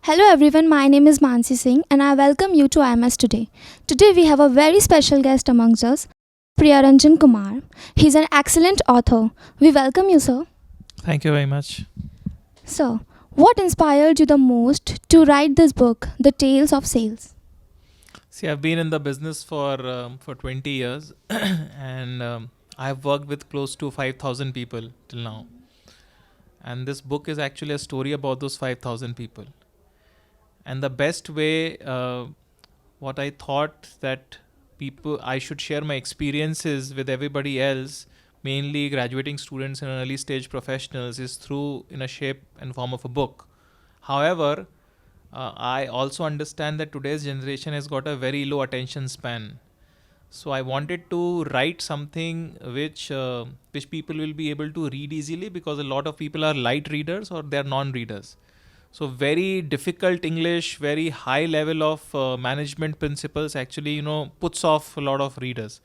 Hello everyone, my name is Mansi Singh and I welcome you to IMS today. Today we have a very special guest amongst us, Priyaranjan Kumar. He's an excellent author. We welcome you, sir. Thank you very much. Sir, what inspired you the most to write this book, The Tales of Sales? See, I've been in the business for 20 years, and I've worked with close to 5,000 people till now. And this book is actually a story about those 5,000 people. And the best way, what I thought that I should share my experiences with everybody else, mainly graduating students and early stage professionals, is through in a shape and form of a book. However, I also understand that today's generation has got a very low attention span. So I wanted to write something which people will be able to read easily, because a lot of people are light readers or they're non-readers. So very difficult English, very high level of management principles actually puts off a lot of readers.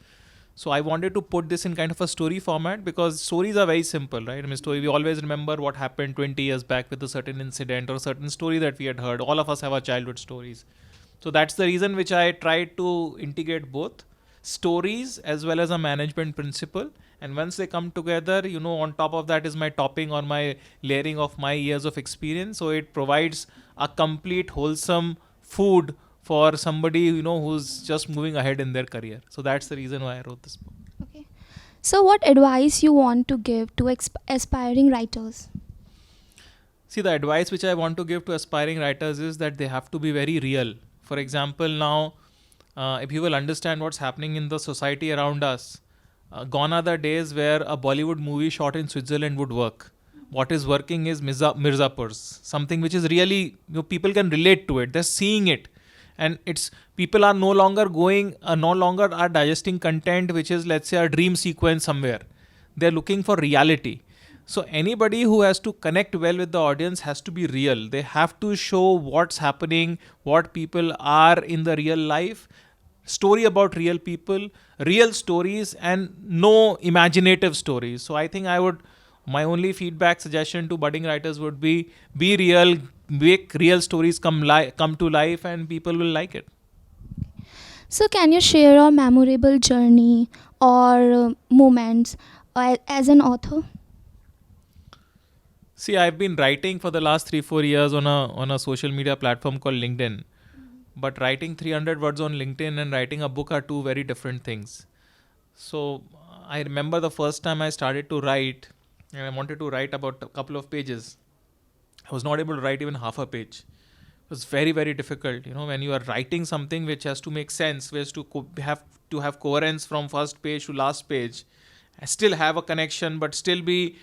So I wanted to put this in kind of a story format, because stories are very simple, right? I mean, story, we always remember what happened 20 years back with a certain incident or a certain story that we had heard. All of us have our childhood stories. So that's the reason which I tried to integrate both stories as well as a management principle. And once they come together, on top of that is my topping or my layering of my years of experience. So it provides a complete wholesome food for somebody who's just moving ahead in their career. So that's the reason why I wrote this book. Okay. So, what advice you want to give to aspiring writers? See, the advice which I want to give to aspiring writers is that they have to be very real. For example, now, if you will understand what's happening in the society around us, gone are the days where a Bollywood movie shot in Switzerland would work. What is working is Mirzapurs, something which is really, people can relate to it. They're seeing it. And it's people are no longer are digesting content which is, let's say, a dream sequence somewhere. They're looking for reality. So anybody who has to connect well with the audience has to be real. They have to show what's happening, what people are in the real life, story about real people, real stories, and no imaginative stories. So I think my only feedback suggestion to budding writers would be real, make real stories come to life, and people will like it. So, can you share a memorable journey or moments as an author? See, I've been writing for the last 3-4 years on a social media platform called LinkedIn. But writing 300 words on LinkedIn and writing a book are two very different things. So I remember the first time I started to write, and I wanted to write about a couple of pages. I was not able to write even half a page. It was very, very difficult. When you are writing something which has to make sense, which has to have coherence from first page to last page, still have a connection, but still be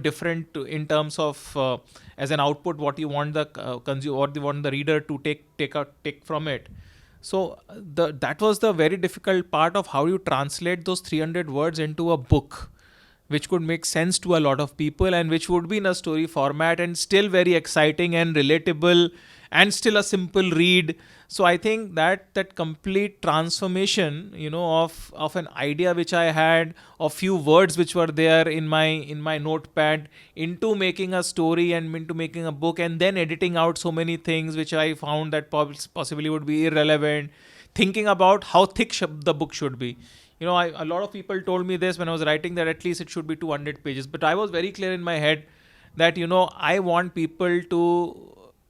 different in terms of as an output what you want the consumer, what you want the reader to take from it. So that was the very difficult part of how you translate those 300 words into a book which could make sense to a lot of people, and which would be in a story format and still very exciting and relatable and still a simple read. So I think that complete transformation, of an idea which I had, of few words which were there in my notepad, into making a story and into making a book, and then editing out so many things which I found that possibly would be irrelevant, thinking about how thick the book should be. A lot of people told me this when I was writing, that at least it should be 200 pages. But I was very clear in my head that, I want people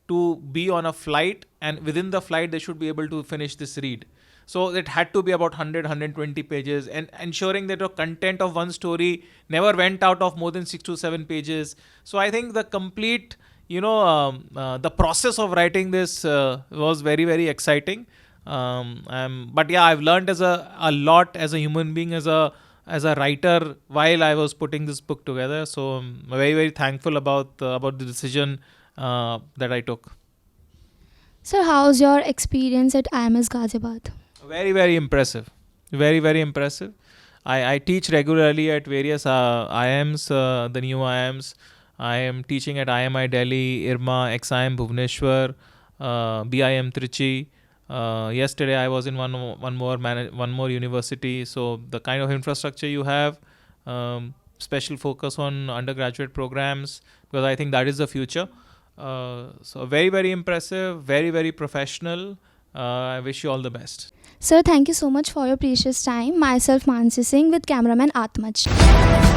to be on a flight, and within the flight, they should be able to finish this read. So it had to be about 100, 120 pages, and ensuring that the content of one story never went out of more than 6 to 7 pages. So I think the complete, the process of writing this was very, very exciting. But yeah, I've learned a lot as a human being, as a writer, while I was putting this book together. So I'm very, very thankful about the decision that I took. So, how's your experience at IMS Ghaziabad? Very, very impressive. Very, very impressive. I teach regularly at various IMs, the new IMs. I am teaching at IMI Delhi, IRMA, XIM Bhubaneswar, BIM Trichy. Yesterday I was in one more university. So the kind of infrastructure you have, special focus on undergraduate programs, because I think that is the future. So very, very impressive, very, very professional. I wish you all the best. Sir, thank you so much for your precious time. Myself, Mansi Singh, with cameraman Atamaj.